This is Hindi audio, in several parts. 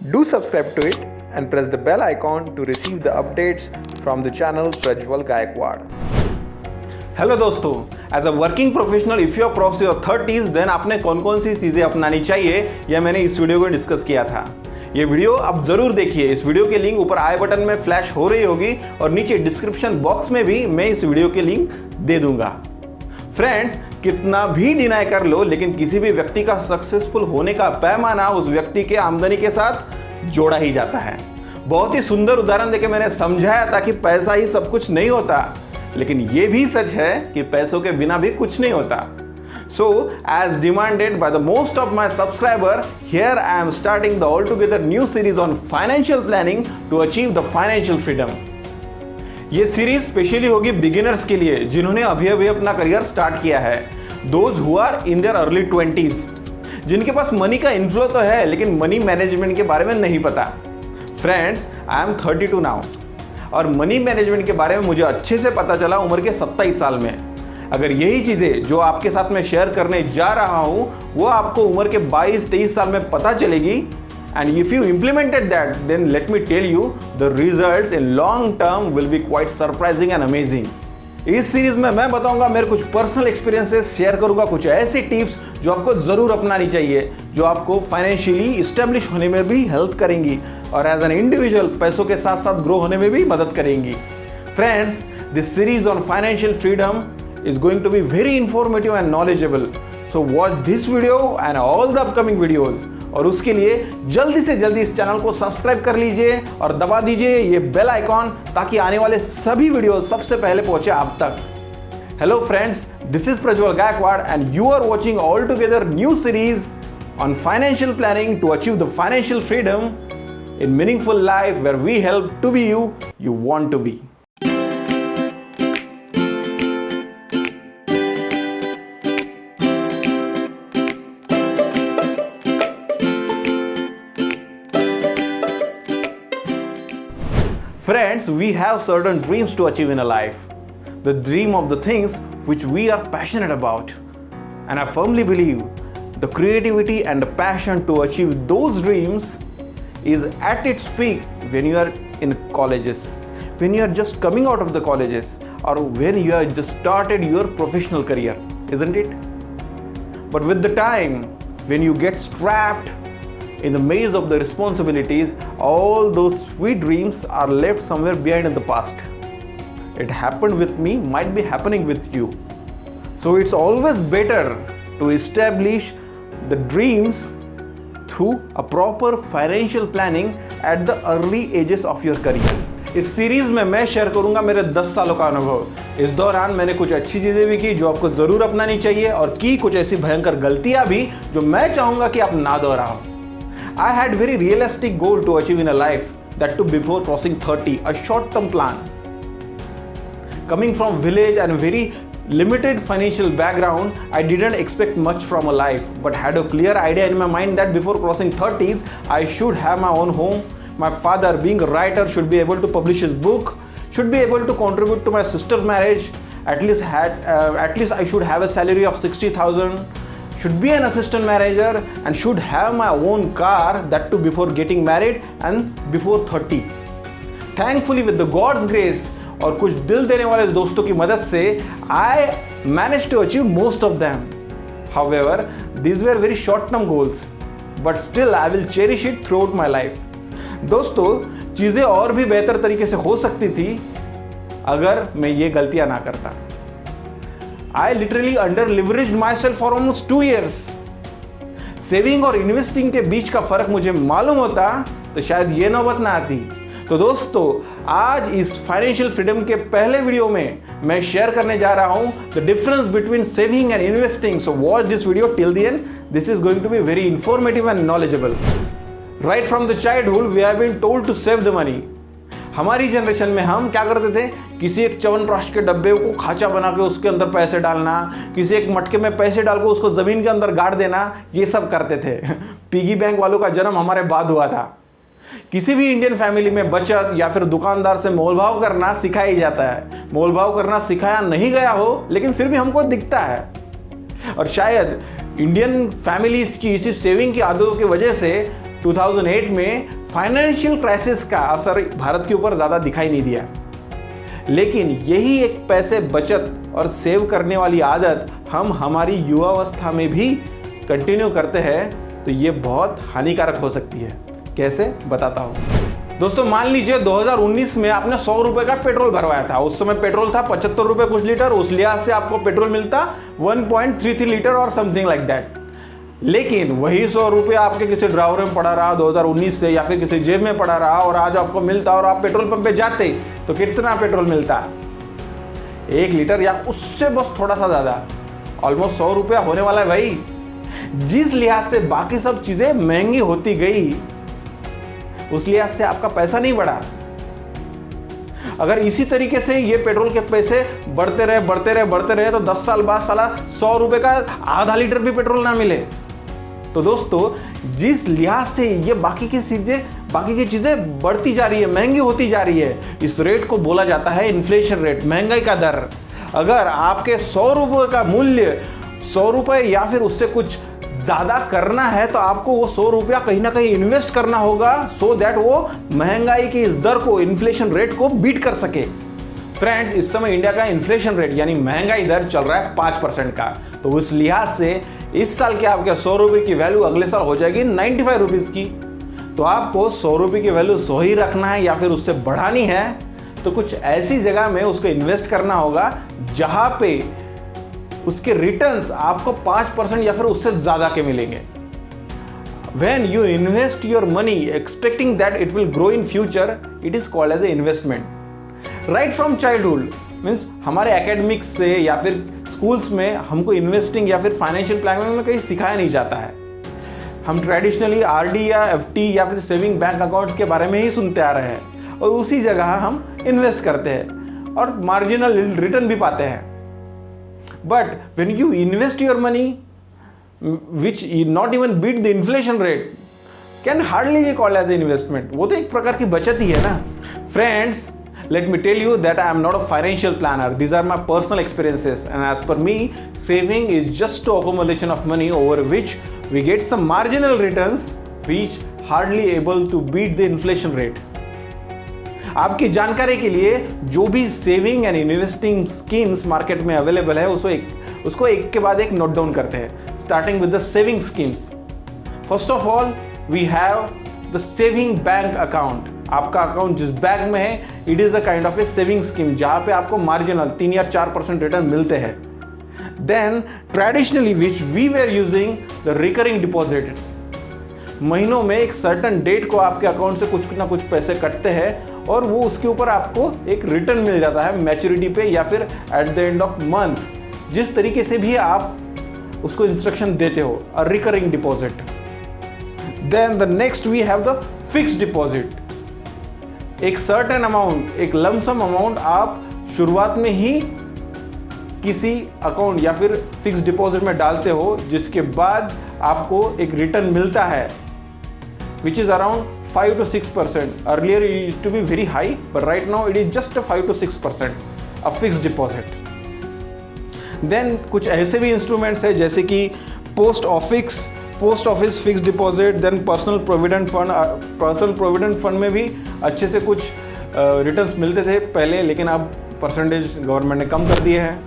Do subscribe to it and press the bell icon to receive the updates from the channel Prajwal Gaikwad. Hello दोस्तों, as a working professional if you cross your 30s then आपने कौन कौन सी चीज़ें अपनानी चाहिए यह मैंने इस वीडियो को डिस्कस किया था। ये वीडियो आप ज़रूर देखिए। इस वीडियो के लिंक ऊपर आई बटन में फ्लैश हो रही होगी और नीचे डिस्क्रिप्शन बॉक्स में भी मैं इस वीडियो के लिंक दे दूंगा। फ्रेंड्स, कितना भी डिनाई कर लो लेकिन किसी भी व्यक्ति का सक्सेसफुल होने का पैमाना उस व्यक्ति के आमदनी के साथ जोड़ा ही जाता है। बहुत ही सुंदर उदाहरण देके मैंने समझाया था कि पैसा ही सब कुछ नहीं होता, लेकिन यह भी सच है कि पैसों के बिना भी कुछ नहीं होता। So, as demanded by the most of my subscriber, here I am starting the altogether new series on financial planning to achieve the financial freedom. ये सीरीज स्पेशली होगी बिगिनर्स के लिए जिन्होंने अभी अभी अपना करियर स्टार्ट किया है, those who are in their early 20s, जिनके पास मनी का इन्फ्लो तो है लेकिन मनी मैनेजमेंट के बारे में नहीं पता। फ्रेंड्स, आई एम 32 नाउ और मनी मैनेजमेंट के बारे में मुझे अच्छे से पता चला उम्र के 27 साल में। अगर यही चीज़ें जो आपके साथ में शेयर करने जा रहा हूँ वो आपको उम्र के 22-23 साल में पता चलेगी, and if you implemented that, then let me tell you, the results in long term will be quite surprising and amazing. इस सीरीज में मैं बताऊंगा मेरे कुछ पर्सनल एक्सपीरियंसेस, शेयर करूंगा कुछ ऐसी टिप्स जो आपको जरूर अपनानी चाहिए, जो आपको फाइनेंशियली इस्टेब्लिश होने में भी हेल्प करेंगी और एज एन इंडिविजुअल पैसों के साथ साथ ग्रो होने में भी मदद करेंगी। Friends, this series on financial freedom is going to be very informative and knowledgeable. So watch this video and all the upcoming videos. और उसके लिए जल्दी से जल्दी इस चैनल को सब्सक्राइब कर लीजिए और दबा दीजिए ये बेल आइकॉन ताकि आने वाले सभी वीडियो सबसे पहले पहुंचे आप तक। Hello friends, this is Prajwal Gaikwad and you are watching all together new series on financial planning to achieve the financial freedom in meaningful life where we help to be you want to be. Friends, we have certain dreams to achieve in a life. The dream of the things which we are passionate about. And I firmly believe the creativity and the passion to achieve those dreams is at its peak when you are in colleges, when you are just coming out of the colleges, or when you have just started your professional career, isn't it? But with the time, when you get strapped in the maze of the responsibilities, all those sweet dreams are left somewhere behind in the past. It happened with me, might be happening with you. So it's always better to establish the dreams through a proper financial planning at the early ages of your career. इस सीरीज में मैं शेयर करूंगा मेरे 10 सालों का अनुभव। इस दौरान मैंने कुछ अच्छी चीजें भी की जो आपको जरूर अपनानी चाहिए और की कुछ ऐसी भयंकर गलतियां भी जो मैं चाहूंगा कि आप ना दोहराओ। I had very realistic goal to achieve in a life, that too before crossing 30, a short-term plan. Coming from village and very limited financial background, I didn't expect much from a life, but had a clear idea in my mind that before crossing 30s, I should have my own home. My father, being a writer, should be able to publish his book, should be able to contribute to my sister's marriage. At least I should have a salary of 60,000. Should be an assistant manager and should have my own car, that too before getting married and before 30. Thankfully with the God's grace और कुछ दिल देने वाले दोस्तों की मदद से I managed to achieve most of them. However, these were very short-term goals, but still I will cherish it throughout my life. दोस्तों, चीज़ें और भी बेहतर तरीके से हो सकती थी अगर मैं ये गलतियां ना करता। I literally under-leveraged myself for almost 2 years. Saving और इन्वेस्टिंग के बीच का फर्क मुझे मालूम होता तो शायद ये नौबत ना आती। तो दोस्तों, आज इस फाइनेंशियल फ्रीडम के पहले वीडियो में मैं शेयर करने जा रहा हूं the difference between saving and investing. So watch this video till the end. This is going to be very informative and knowledgeable. Right from the childhood we have been told to save the money. हमारी जनरेशन में हम क्या करते थे, किसी एक च्यवनप्राश के डब्बे को खाचा बना के उसके अंदर पैसे डालना, किसी एक मटके में पैसे डाल के उसको ज़मीन के अंदर गाड़ देना, ये सब करते थे। पिगी बैंक वालों का जन्म हमारे बाद हुआ था। किसी भी इंडियन फैमिली में बचत या फिर दुकानदार से मोलभाव करना सिखाया जाता है। मोलभाव करना सिखाया नहीं गया हो लेकिन फिर भी हमको दिखता है। और शायद इंडियन फैमिलीज की इसी सेविंग की आदतों की वजह से 2008 में फाइनेंशियल क्राइसिस का असर भारत के ऊपर ज़्यादा दिखाई नहीं दिया, लेकिन यही एक पैसे बचत और सेव करने वाली आदत हम हमारी युवावस्था में भी कंटिन्यू करते हैं तो ये बहुत हानिकारक हो सकती है। कैसे, बताता हूँ। दोस्तों मान लीजिए 2019 में आपने 100 रुपए का पेट्रोल भरवाया था। उस समय पेट्रोल था 75 रुपए कुछ लीटर, उस लिहाज से आपको पेट्रोल मिलता 1.33 लीटर और समथिंग लाइक दैट। लेकिन वही 100 रुपये आपके किसी ड्राइवर में पड़ा रहा 2019 से, या फिर किसी जेब में पड़ा रहा और आज आपको मिलता और आप पेट्रोल पंप पे जाते तो कितना पेट्रोल मिलता? 1 लीटर या उससे बस थोड़ा सा ज़्यादा, ऑलमोस्ट 100 रुपया होने वाला है भाई। जिस लिहाज से बाकी सब चीज़ें महंगी होती गई उस लिहाज से आपका पैसा नहीं बढ़ा। अगर इसी तरीके से ये पेट्रोल के पैसे बढ़ते रहे तो 10 साल बाद साला 100 रुपए का आधा लीटर भी पेट्रोल ना मिले। तो दोस्तों जिस लिहाज से ये बाकी की चीजें बढ़ती जा रही है, महंगी होती जा रही है, इस रेट को बोला जाता है इन्फ्लेशन रेट, महंगाई का दर। अगर आपके 100 रुपये का मूल्य 100 रुपये या फिर उससे कुछ ज़्यादा करना है तो आपको वो 100 रुपया कहीं ना कहीं इन्वेस्ट करना होगा सो दैट वो महंगाई की इस दर को, इन्फ्लेशन रेट को बीट कर सके। फ्रेंड्स, इस समय इंडिया का इन्फ्लेशन रेट यानी महंगाई दर चल रहा है 5% का। तो उस लिहाज से इस साल के आपके 100 रुपये की वैल्यू अगले साल हो जाएगी 95 रुपीज़ की। तो आपको 100 रुपये की वैल्यू 100 ही रखना है या फिर उससे बढ़ानी है तो कुछ ऐसी जगह में उसको इन्वेस्ट करना होगा जहाँ पे उसके रिटर्न्स आपको 5% या फिर उससे ज़्यादा के मिलेंगे। When you invest your money expecting that it will grow in future, it is called as a investment. Right from childhood means हमारे एकेडमिक्स से या फिर स्कूल्स में हमको इन्वेस्टिंग या फिर फाइनेंशियल प्लानिंग में कहीं सिखाया नहीं जाता है। हम ट्रेडिशनली आरडी या एफडी या फिर सेविंग बैंक अकाउंट्स के बारे में ही सुनते आ रहे हैं और उसी जगह हम इन्वेस्ट करते हैं और मार्जिनल रिटर्न भी पाते हैं। But when you invest your money, which not even beat the inflation rate, can hardly be called as an investment. वो तो एक प्रकार की बचत ही है ना। Friends, let me tell you that I am not a financial planner. These are my personal experiences, and as per me, saving is just an accumulation of money over which we get some marginal returns, which hardly able to beat the inflation rate. आपकी जानकारी के लिए जो भी saving and investing schemes market में अवेलेबल है उसको एक के बाद एक नोट डाउन करते हैं। Starting with the saving schemes. First of all we have the saving bank account. आपका अकाउंट जिस बैंक में है it is a kind of a saving scheme जहाँ पे आपको मार्जिनल 3 या 4% रिटर्न मिलते हैं। Then traditionally which we were using the recurring deposits. महीनों में एक सर्टन डेट को आपके अकाउंट से कुछ ना कुछ पैसे कटते हैं और वो उसके ऊपर आपको एक रिटर्न मिल जाता है मैच्योरिटी पे या फिर at the end of month, जिस तरीके से भी आप उसको इंस्ट्रक्शन देते हो, a recurring deposit. Then the next we have the fixed deposit. एक सर्टेन अमाउंट, एक लमसम अमाउंट आप शुरुआत में ही किसी अकाउंट या फिर फिक्स्ड डिपॉजिट में डालते हो जिसके बाद आपको एक रिटर्न मिलता है which is around 5 to 6%. Earlier it used to be very high, but right now it is just a 5 to 6% a fixed deposit. Then कुछ ऐसे भी इंस्ट्रूमेंट्स है जैसे कि post office fixed deposit, then personal provident fund में भी अच्छे से कुछ रिटर्न्स मिलते थे पहले, लेकिन अब परसेंटेज गवर्नमेंट ने कम कर दिए हैं।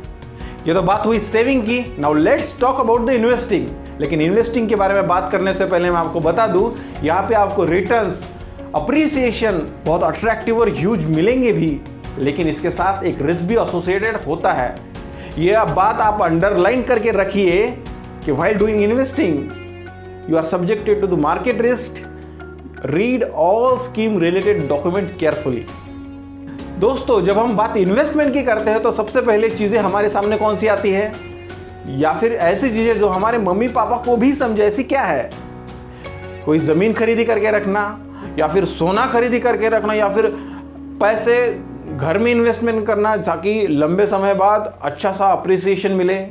ये तो बात हुई सेविंग की। Now let's talk about the investing. लेकिन इन्वेस्टिंग के बारे में बात करने से पहले मैं आपको बता दूं, यहाँ पे आपको रिटर्न्स, अप्रिसिएशन बहुत अट्रैक्टिव और ह्यूज मिलेंगे भी, लेकिन इसके साथ एक रिस्क भी एसोसिएटेड होता है। ये बात आप अंडरलाइन करके रखिए कि while doing investing you are subjected to the market risk. Read all scheme related document carefully. दोस्तों जब हम बात इन्वेस्टमेंट की करते हैं तो सबसे पहले चीज़ें हमारे सामने कौन सी आती है, या फिर ऐसी चीज़ें जो हमारे मम्मी पापा को भी समझे, ऐसी क्या है? कोई ज़मीन खरीदी करके रखना, या फिर सोना खरीदी करके रखना, या फिर पैसे घर में इन्वेस्टमेंट करना ताकि लंबे समय बाद अच्छा सा अप्रिसिएशन मिले।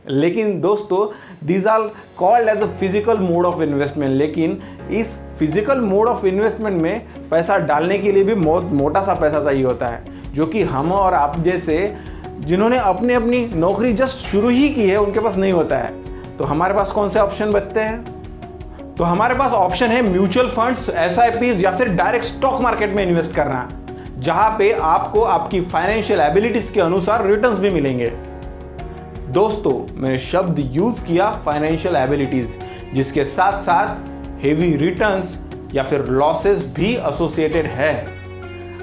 लेकिन दोस्तों these are called as a physical mode of investment. लेकिन इस फिजिकल मोड ऑफ इन्वेस्टमेंट में पैसा डालने के लिए भी बहुत मोटा सा पैसा चाहिए होता है, जो कि हम और आप जैसे जिन्होंने अपनी नौकरी जस्ट शुरू ही की है उनके पास नहीं होता है। तो हमारे पास कौन से ऑप्शन बचते हैं? तो हमारे पास ऑप्शन है म्यूचुअल फंड्स, SIPs या फिर डायरेक्ट स्टॉक मार्केट में इन्वेस्ट करना, जहां पे आपको आपकी फाइनेंशियल एबिलिटीज के अनुसार रिटर्न्स भी मिलेंगे। दोस्तों, मैंने शब्द यूज किया फाइनेंशियल एबिलिटीज, जिसके साथ साथ हेवी रिटर्न्स या फिर लॉसेस भी एसोसिएटेड है।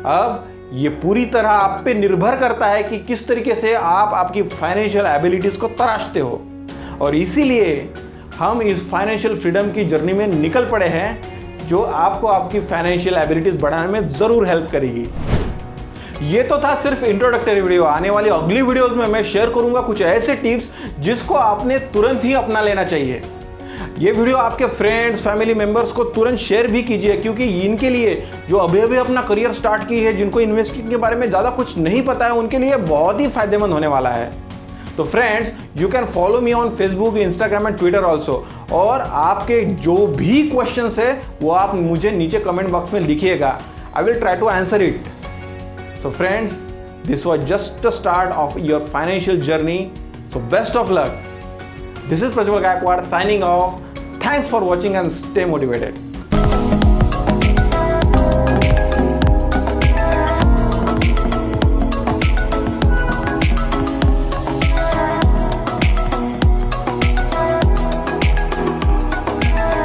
अब ये पूरी तरह आप पे निर्भर करता है कि किस तरीके से आप आपकी फाइनेंशियल एबिलिटीज को तराशते हो, और इसीलिए हम इस फाइनेंशियल फ्रीडम की जर्नी में निकल पड़े हैं, जो आपको आपकी फाइनेंशियल एबिलिटीज बढ़ाने में जरूर हेल्प करेगी। ये तो था सिर्फ इंट्रोडक्टरी वीडियो। आने वाली अगली वीडियोस में मैं शेयर करूंगा कुछ ऐसे टिप्स जिसको आपने तुरंत ही अपना लेना चाहिए। ये वीडियो आपके फ्रेंड्स, फैमिली मेंबर्स को तुरंत शेयर भी कीजिए, क्योंकि इनके लिए जो अभी अभी अपना करियर स्टार्ट की है, जिनको इन्वेस्टिंग के बारे में ज़्यादा कुछ नहीं पता है, उनके लिए बहुत ही फायदेमंद होने वाला है। तो friends, you can follow me on Facebook, Instagram and Twitter also. और आपके जो भी क्वेश्चंस है वो आप मुझे नीचे कमेंट बॉक्स में लिखिएगा। I will try to answer it. So friends, this was just a start of your financial journey. So best of luck. This is Prajwal Gaikwad signing off. Thanks for watching and stay motivated.